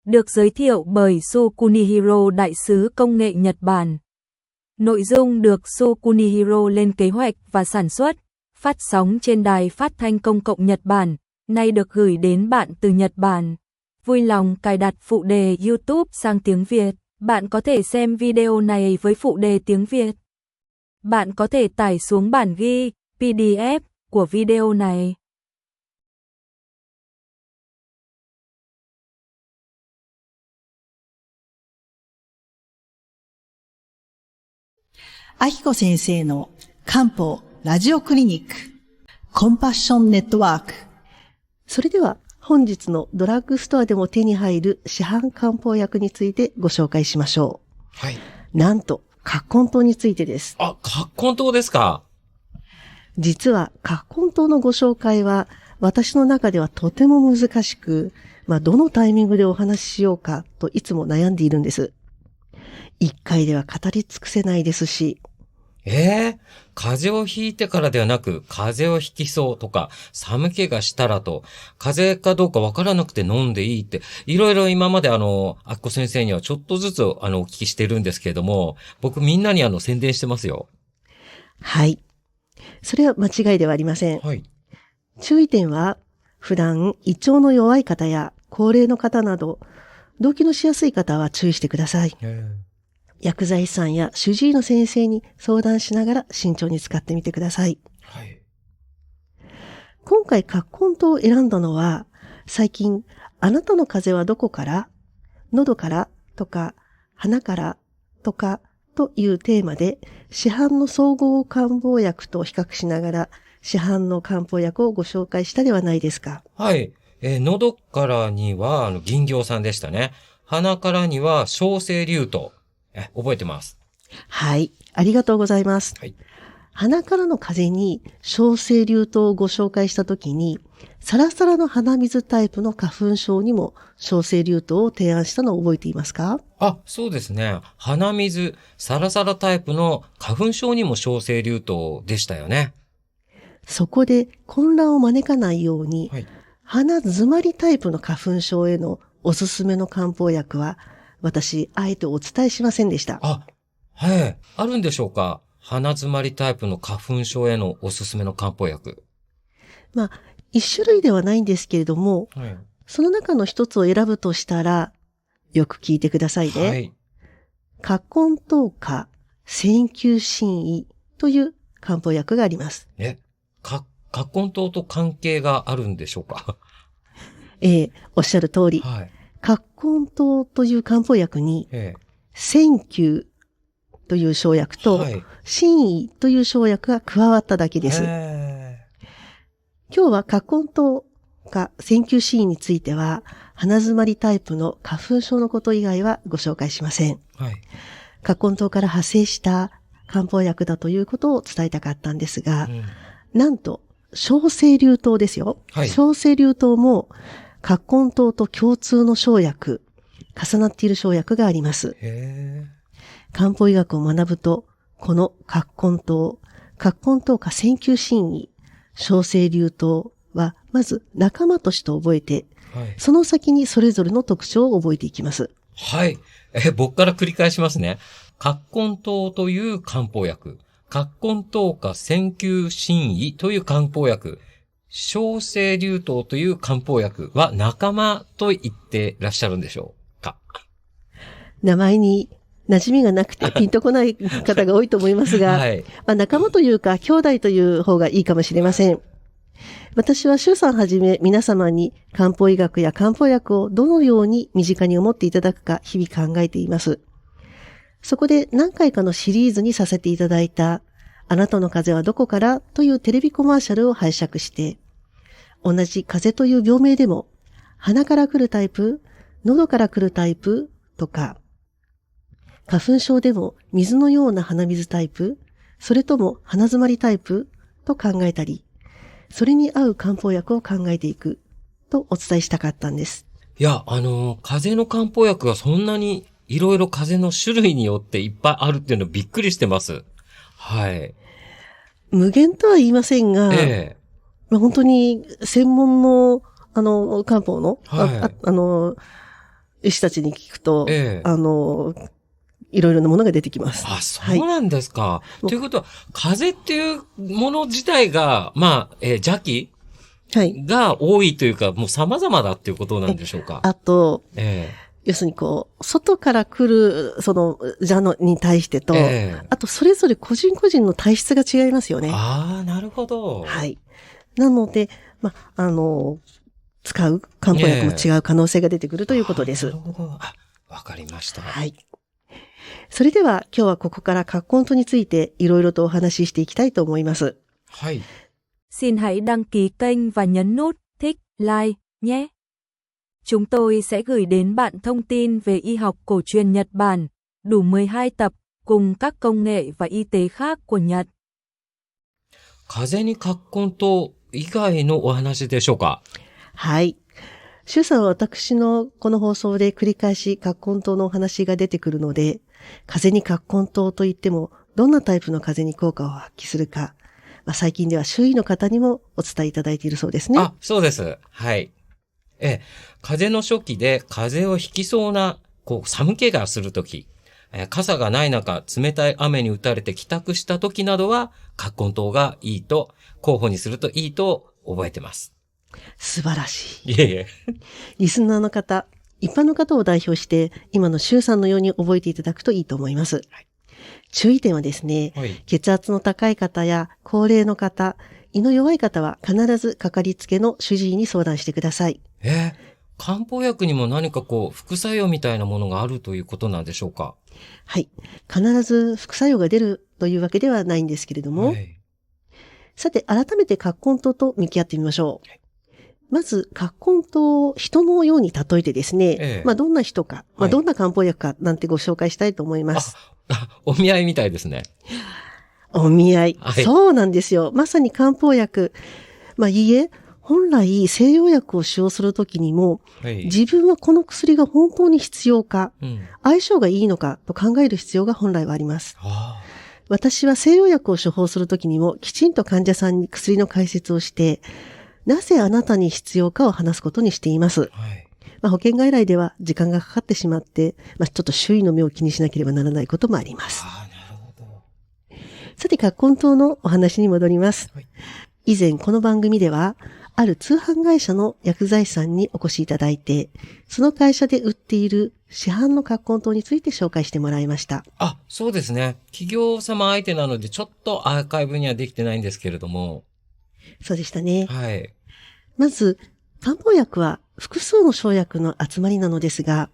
được giới thiệu bởi Su Kunihiro, đại sứ công nghệ Nhật Bản. Nội dung được Su Kunihiro lên kế hoạch và sản xuất, phát sóng trên đài phát thanh công cộng Nhật Bản, nay được gửi đến bạn từ Nhật Bản. Vui lòng cài đặt phụ đề YouTube sang tiếng Việt. Bạn có thể xem video này với phụ đề tiếng Việt. Bạn có thể tải xuống bản ghi PDF của video này. Akiko 先生の漢方ラジオクリニックコンパッションネットワーク。それでは本日のドラッグストアでも手に入る市販漢方薬についてご紹介しましょう。はい。なんと、葛根湯についてです。あ、葛根湯ですか。実は葛根湯のご紹介は私の中ではとても難しく、どのタイミングでお話ししようかといつも悩んでいるんです。一回では語り尽くせないですし。風邪をひいてからではなく、風邪をひきそうとか、寒気がしたらと、風邪かどうかわからなくて飲んでいいって、いろいろ今まであっこ先生にはちょっとずつお聞きしてるんですけれども、僕みんなに宣伝してますよ。はい。それは間違いではありません。はい。注意点は、普段胃腸の弱い方や高齢の方など、動悸のしやすい方は注意してください。薬剤師さんや主治医の先生に相談しながら慎重に使ってみてください。はい。今回葛根湯を選んだのは、最近、あなたの風邪はどこから、喉からとか、鼻からとかというテーマで、市販の総合漢方薬と比較しながら、市販の漢方薬をご紹介したではないですか。はい。喉からには銀行さんでしたね。鼻からには小生竜と。覚えてます。はい。ありがとうございます。はい。鼻からの風邪に小生竜湯をご紹介したときに、サラサラの鼻水タイプの花粉症にも小生竜湯を提案したのを覚えていますか？あ、そうですね。鼻水、サラサラタイプの花粉症にも小生竜湯でしたよね。そこで混乱を招かないように、はい、鼻詰まりタイプの花粉症へのおすすめの漢方薬は、私、あえてお伝えしませんでした。あ、はい。あるんでしょうか？鼻詰まりタイプの花粉症へのおすすめの漢方薬。一種類ではないんですけれども、はい、その中の一つを選ぶとしたら、よく聞いてくださいね。はい。葛根湯化鍼灸心意という漢方薬があります。葛根湯と関係があるんでしょうか？おっしゃる通り。はい。葛根湯という漢方薬に、鍼灸という生薬と、心意という生薬が加わっただけです。今日は葛根湯か鍼灸心意については、鼻詰まりタイプの花粉症のこと以外はご紹介しません。はい。葛根湯から派生した漢方薬だということを伝えたかったんですが、なんと、小生竜湯ですよ。はい、小生竜湯も、葛根湯と共通の生薬、重なっている生薬があります。漢方医学を学ぶと、この葛根湯か鍼灸心意、小生竜湯は、まず仲間として覚えて、その先にそれぞれの特徴を覚えていきます。はい。僕から繰り返しますね。葛根湯という漢方薬、葛根湯か鍼灸心意という漢方薬、小生竜湯という漢方薬は仲間と言ってらっしゃるんでしょうか？名前に馴染みがなくてピンとこない方が多いと思いますが、仲間というか兄弟という方がいいかもしれません。私は周さんはじめ皆様に漢方医学や漢方薬をどのように身近に思っていただくか日々考えています。そこで何回かのシリーズにさせていただいたあなたの風邪はどこからというテレビコマーシャルを拝借して、同じ風邪という病名でも鼻から来るタイプ、喉から来るタイプとか、花粉症でも水のような鼻水タイプ、それとも鼻詰まりタイプと考えたり、それに合う漢方薬を考えていくとお伝えしたかったんです。いや、風邪の漢方薬がそんなにいろいろ風邪の種類によっていっぱいあるっていうのびっくりしてます。はい。無限とは言いませんが、本当に専門の、漢方の、医師たちに聞くと、いろいろなものが出てきます。あ、そうなんですか。ということは、風邪っていうもの自体が、まあ、邪気が多いというか、もう様々だっていうことなんでしょうか。あと、要するに外から来る、邪のに対してと、あとそれぞれ個人個人の体質が違いますよね。ああ、なるほど。はい。なので、使う漢方薬も違う可能性が出てくるということです。なるほど。あ、わかりました。はい。それでは今日はここから葛根湯についていろいろとお話ししていきたいと思います。はい。Xin hãy đăng ký kênh và nhấn nút thích, like nhé. Chúng tôi sẽ gửi đến bạn thông tin về y học cổ truyền Nhật Bản, đủ 12 tập, cùng các công nghệ và y tế khác của Nhật. 風邪に葛根湯以外のお話でしょうか？はい。周さんは私のこの放送で繰り返し葛根湯のお話が出てくるので、風邪に葛根湯といっても、どんなタイプの風邪に効果を発揮するか、最近では周囲の方にもお伝えいただいているそうですね。あ、そうです。はい。風邪の初期で風邪をひきそうな、寒気がするとき、傘がない中、冷たい雨に打たれて帰宅したときなどは、葛根湯がいいと、候補にするといいと覚えてます。素晴らしい。いえいえ。リスナーの方、一般の方を代表して、今の周さんのように覚えていただくといいと思います。はい、注意点はですね、血圧の高い方や高齢の方、胃の弱い方は必ずかかりつけの主治医に相談してください。漢方薬にも何か副作用みたいなものがあるということなんでしょうか？はい。必ず副作用が出るというわけではないんですけれども、さて、改めて葛根湯と向き合ってみましょう。まず、葛根湯を人のように例えてですね、どんな人か、どんな漢方薬かなんてご紹介したいと思います。お見合いみたいですね。お見合い。そうなんですよ。まさに漢方薬。いいえ、本来西洋薬を使用するときにも、自分はこの薬が本当に必要か、相性がいいのかと考える必要が本来はあります。私は西洋薬を処方するときにも、きちんと患者さんに薬の解説をして、なぜあなたに必要かを話すことにしています。保険外来では時間がかかってしまって、ちょっと周囲の目を気にしなければならないこともあります。さて、葛根湯のお話に戻ります。以前この番組では、ある通販会社の薬剤師さんにお越しいただいて、その会社で売っている市販の葛根湯について紹介してもらいました。あ、そうですね。企業様相手なのでちょっとアーカイブにはできてないんですけれども。そうでしたね。はい。まず、漢方薬は複数の生薬の集まりなのですが、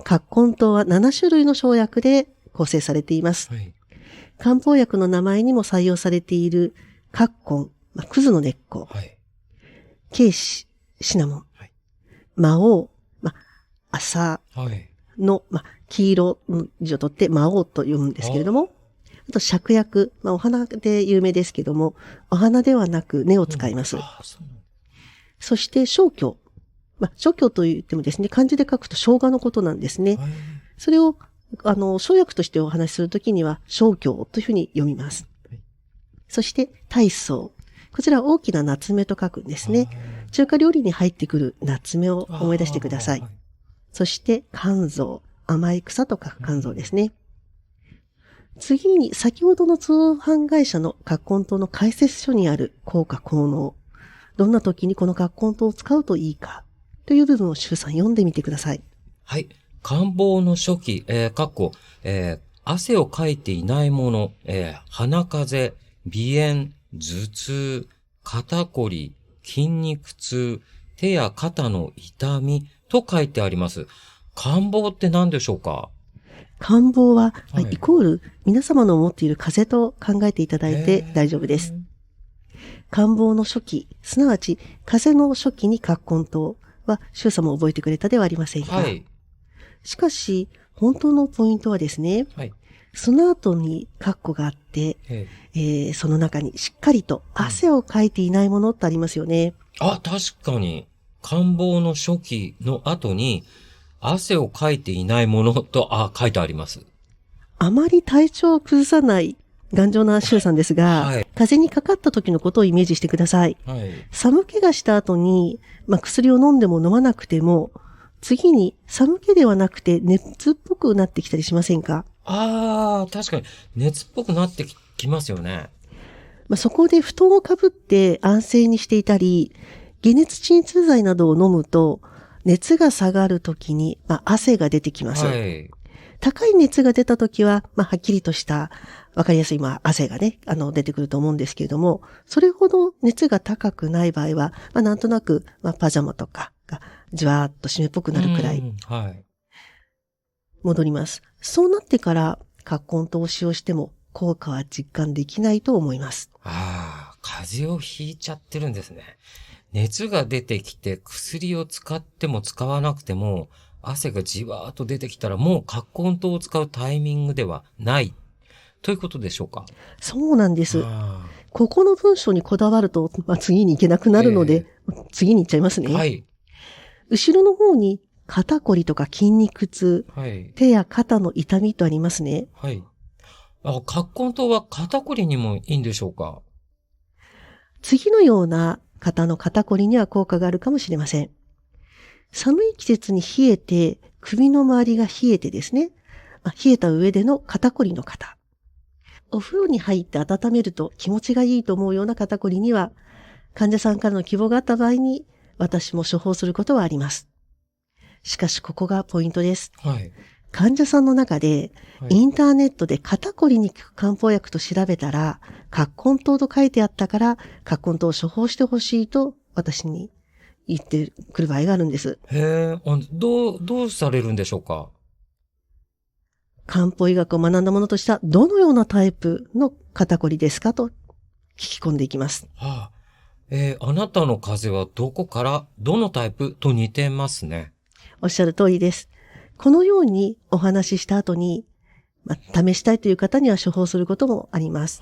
葛根湯は7種類の生薬で構成されています。漢方薬の名前にも採用されている葛根、葛の根っこ、桂枝、シナモン、魔王、麻の、黄色の字を取って魔王と読むんですけれども、あと芍薬、お花で有名ですけども、お花ではなく根を使います。そして生姜。生姜と言ってもですね、漢字で書くと生姜のことなんですね。それを、生薬としてお話しするときには、生姜というふうに読みます。そして、大草。こちら大きな夏目と書くんですね。中華料理に入ってくる夏目を思い出してください。そして、甘草。甘い草と書く甘草ですね。次に、先ほどの通販会社の葛根湯の解説書にある効果効能。どんな時にこの葛根湯を使うといいかという部分を周さん読んでみてください。はい。漢方の初期、汗をかいていないもの、鼻風邪、鼻炎、頭痛、肩こり、筋肉痛、手や肩の痛みと書いてあります。漢方って何でしょうか？漢方は、イコール皆様の持っている風邪と考えていただいて大丈夫です。漢方の初期、すなわち風邪の初期に葛根湯は周さんも覚えてくれたではありませんか？しかし、本当のポイントはですね、その後に括弧があって、その中にしっかりと汗をかいていないものってありますよね。確かに。漢方の初期の後に、汗をかいていないものと、書いてあります。あまり体調を崩さない頑丈な周さんですが、風邪にかかった時のことをイメージしてください。寒気がした後に、薬を飲んでも飲まなくても、次に寒気ではなくて熱っぽくなってきたりしませんか？ああ、確かに熱っぽくなってきますよね。そこで布団をかぶって安静にしていたり、解熱鎮痛剤などを飲むと、熱が下がるときに、汗が出てきます。はい。高い熱が出たときは、はっきりとした、わかりやすい、汗がね、出てくると思うんですけれども、それほど熱が高くない場合は、なんとなく、パジャマとかが、じわーっと湿っぽくなるくらい、はい。戻ります。そうなってから、葛根湯を使用しても、効果は実感できないと思います。ああ、風邪をひいちゃってるんですね。熱が出てきて薬を使っても使わなくても汗がじわーっと出てきたらもう葛根湯を使うタイミングではないということでしょうか？そうなんです。ここの文章にこだわると、次に行けなくなるので、次に行っちゃいますね。はい。後ろの方に肩こりとか筋肉痛、はい、手や肩の痛みとありますね。はい。葛根湯は肩こりにもいいんでしょうか？次のような方の肩こりには効果があるかもしれません。寒い季節に冷えて、首の周りが冷えてですね、冷えた上での肩こりの方。お風呂に入って温めると気持ちがいいと思うような肩こりには、患者さんからの希望があった場合に、私も処方することはあります。しかしここがポイントです。はい。患者さんの中で、インターネットで肩こりに効く漢方薬と調べたら、葛根湯と書いてあったから、葛根湯を処方してほしいと私に言ってくる場合があるんです。へえ、どうされるんでしょうか？漢方医学を学んだものとしたどのようなタイプの肩こりですかと聞き込んでいきます。あなたの風邪はどこからどのタイプと似てますね。おっしゃる通りです。このようにお話しした後に、試したいという方には処方することもあります。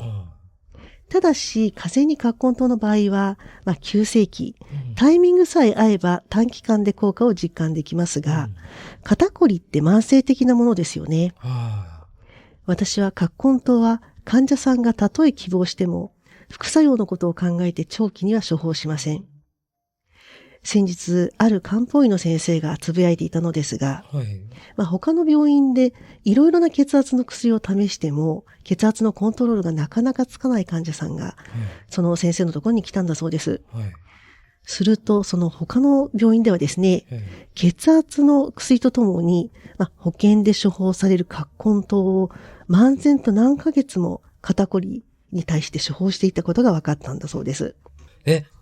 ただし、風邪に葛根湯の場合は、急性期、タイミングさえ合えば短期間で効果を実感できますが、肩こりって慢性的なものですよね。私は葛根湯は患者さんがたとえ希望しても、副作用のことを考えて長期には処方しません。先日、ある漢方医の先生がつぶやいていたのですが、他の病院でいろいろな血圧の薬を試しても、血圧のコントロールがなかなかつかない患者さんが、その先生のところに来たんだそうです。すると、その他の病院ではですね、血圧の薬とともに、保険で処方される葛根湯を漫然と何ヶ月も肩こりに対して処方していたことが分かったんだそうです。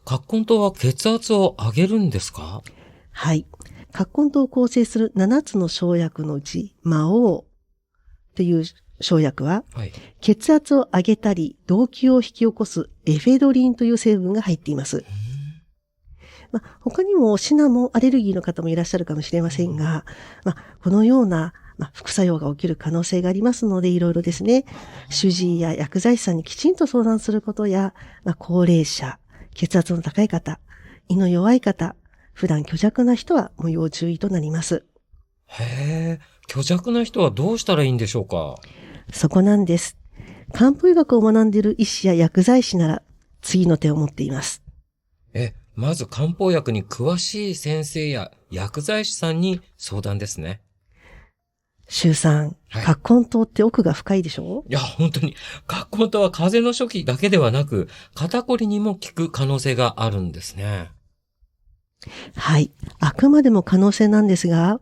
葛根湯は血圧を上げるんですか？はい。葛根湯を構成する7つの生薬のうち、魔王という生薬は、血圧を上げたり、動悸を引き起こすエフェドリンという成分が入っています。他にもシナモンアレルギーの方もいらっしゃるかもしれませんが、このような副作用が起きる可能性がありますので、いろいろですね、主治医や薬剤師さんにきちんと相談することや、高齢者、血圧の高い方、胃の弱い方、普段虚弱な人はもう要注意となります。虚弱な人はどうしたらいいんでしょうか？そこなんです。漢方医学を学んでいる医師や薬剤師なら次の手を持っています。まず漢方薬に詳しい先生や薬剤師さんに相談ですね。周さん、葛根湯って奥が深いでしょ？いや、本当に、葛根湯は風邪の初期だけではなく、肩こりにも効く可能性があるんですね。はい。あくまでも可能性なんですが、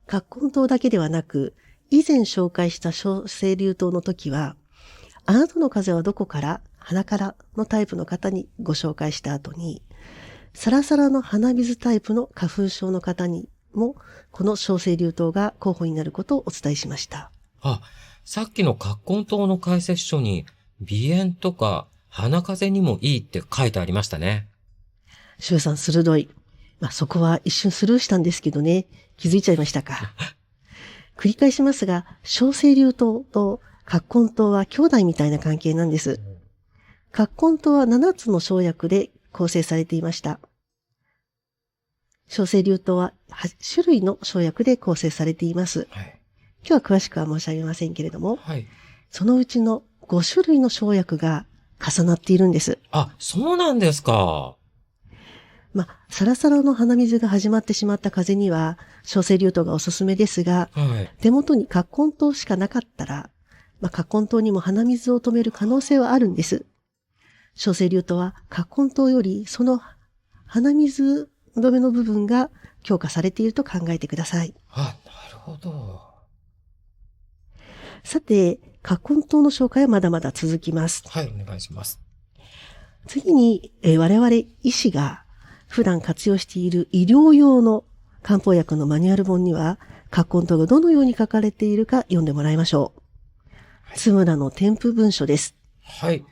葛根湯だけではなく、以前紹介した小生竜湯の時は、あなたの風邪はどこから、鼻からのタイプの方にご紹介した後に、サラサラの鼻水タイプの花粉症の方にも、この小生竜湯が候補になることをお伝えしました。さっきの葛根湯の解説書に、鼻炎とか鼻風邪にもいいって書いてありましたね。周さん鋭い。そこは一瞬スルーしたんですけどね、気づいちゃいましたか。繰り返しますが、小生竜湯と葛根湯は兄弟みたいな関係なんです。葛根湯は7つの生薬で構成されていました。小生竜湯は8種類の生薬で構成されています。今日は詳しくは申し上げませんけれども、そのうちの5種類の生薬が重なっているんです。そうなんですか。サラサラの鼻水が始まってしまった風邪には、小生流湯がおすすめですが、手元に葛根湯しかなかったら、葛根湯にも鼻水を止める可能性はあるんです。小生流湯は葛根湯よりその鼻水止めの部分が強化されていると考えてください。なるほど。さて、葛根湯の紹介はまだまだ続きます。はい、お願いします。次に、我々医師が普段活用している医療用の漢方薬のマニュアル本には、葛根湯がどのように書かれているか読んでもらいましょう。津村の添付文書です。はい。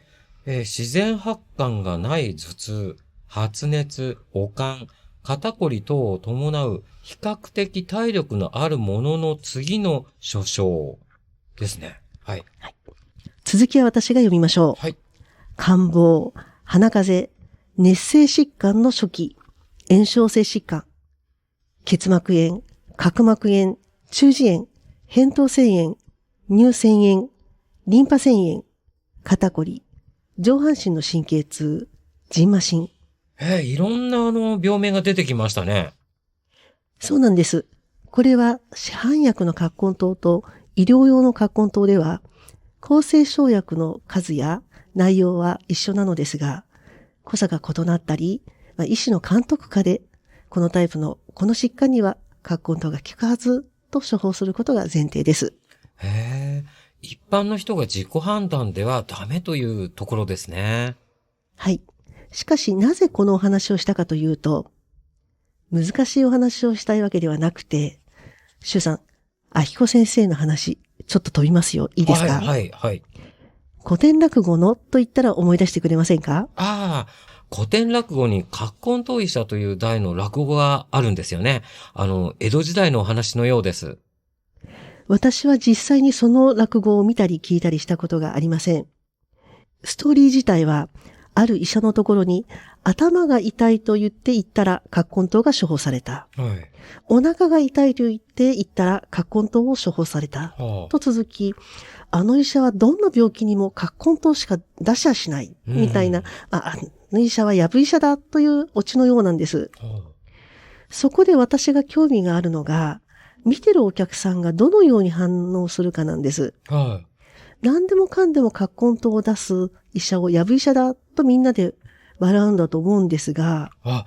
自然発汗がない頭痛、発熱、悪寒、肩こり等を伴う比較的体力のあるものの次の諸症ですね。はい。続きは私が読みましょう。はい。感冒、鼻風邪、熱性疾患の初期、炎症性疾患、結膜炎、角膜炎、中耳炎、扁桃腺炎、乳腺炎、リンパ腺炎、肩こり、上半身の神経痛、蕁麻疹。いろんな病名が出てきましたね。そうなんです。これは市販薬の葛根湯と医療用の葛根湯では、抗生生薬の数や内容は一緒なのですが、濃さが異なったり、医師の監督下で、このタイプのこの疾患には葛根湯が効くはずと処方することが前提です。一般の人が自己判断ではダメというところですね。はい。しかしなぜこのお話をしたかというと、難しいお話をしたいわけではなくて、周さん、明子先生の話、ちょっと飛びますよ。いいですか？はい、はい。古典落語のと言ったら思い出してくれませんか？古典落語に葛根湯医者という題の落語があるんですよね。江戸時代のお話のようです。私は実際にその落語を見たり聞いたりしたことがありません。ストーリー自体は、ある医者のところに頭が痛いと言って行ったら葛根湯が処方された。お腹が痛いと言って行ったら葛根湯を処方された。と続き、あの医者はどんな病気にも葛根湯しか出しゃしない。みたいな、あの医者はやぶ医者だというオチのようなんです。そこで私が興味があるのが、見てるお客さんがどのように反応するかなんです。何でもかんでも葛根湯を出す医者をやぶ医者だとみんなで笑うんだと思うんですが。明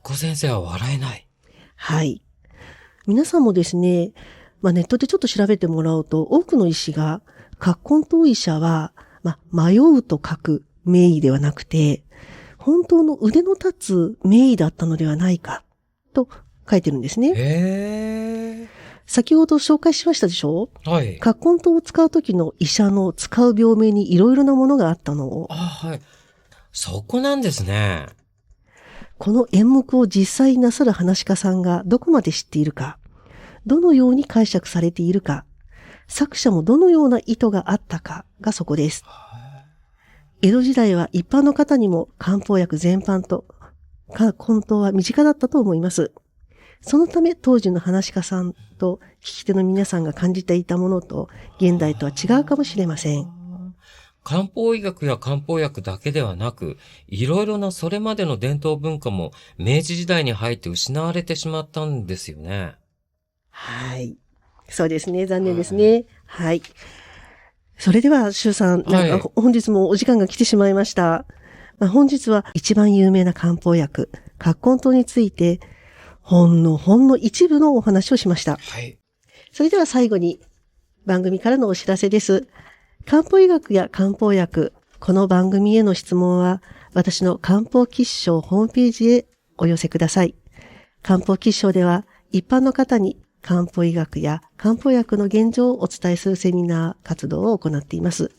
子先生は笑えない。はい。皆さんもですね、ネットでちょっと調べてもらうと、多くの医師が、葛根湯医者は、迷うと書く名医ではなくて、本当の腕の立つ名医だったのではないか、と書いてるんですね。先ほど紹介しましたでしょ？はい。葛根湯を使うときの医者の使う病名にいろいろなものがあったのを。はい。そこなんですね。この演目を実際になさる話し家さんがどこまで知っているか、どのように解釈されているか、作者もどのような意図があったかがそこです。江戸時代は一般の方にも漢方薬全般と葛根湯は身近だったと思います。そのため当時の話し家さんと聞き手の皆さんが感じていたものと現代とは違うかもしれません。漢方医学や漢方薬だけではなく、いろいろなそれまでの伝統文化も明治時代に入って失われてしまったんですよね。はい。そうですね。残念ですね。はい。それでは、周さん、本日もお時間が来てしまいました。本日は一番有名な漢方薬、葛根湯について、ほんの一部のお話をしました。はい。それでは最後に番組からのお知らせです。漢方医学や漢方薬、この番組への質問は、私の漢方吉祥ホームページへお寄せください。漢方吉祥では、一般の方に漢方医学や漢方薬の現状をお伝えするセミナー活動を行っています。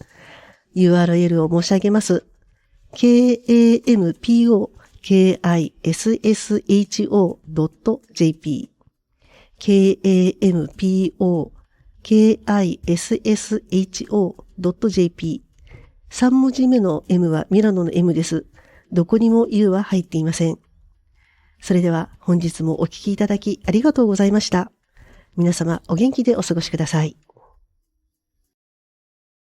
URL を申し上げます。kampokissho.jp kampokissho.jp 3文字目の M はミラノの M です。どこにも U は入っていません。それでは本日もお聞きいただきありがとうございました。皆様お元気でお過ごしください。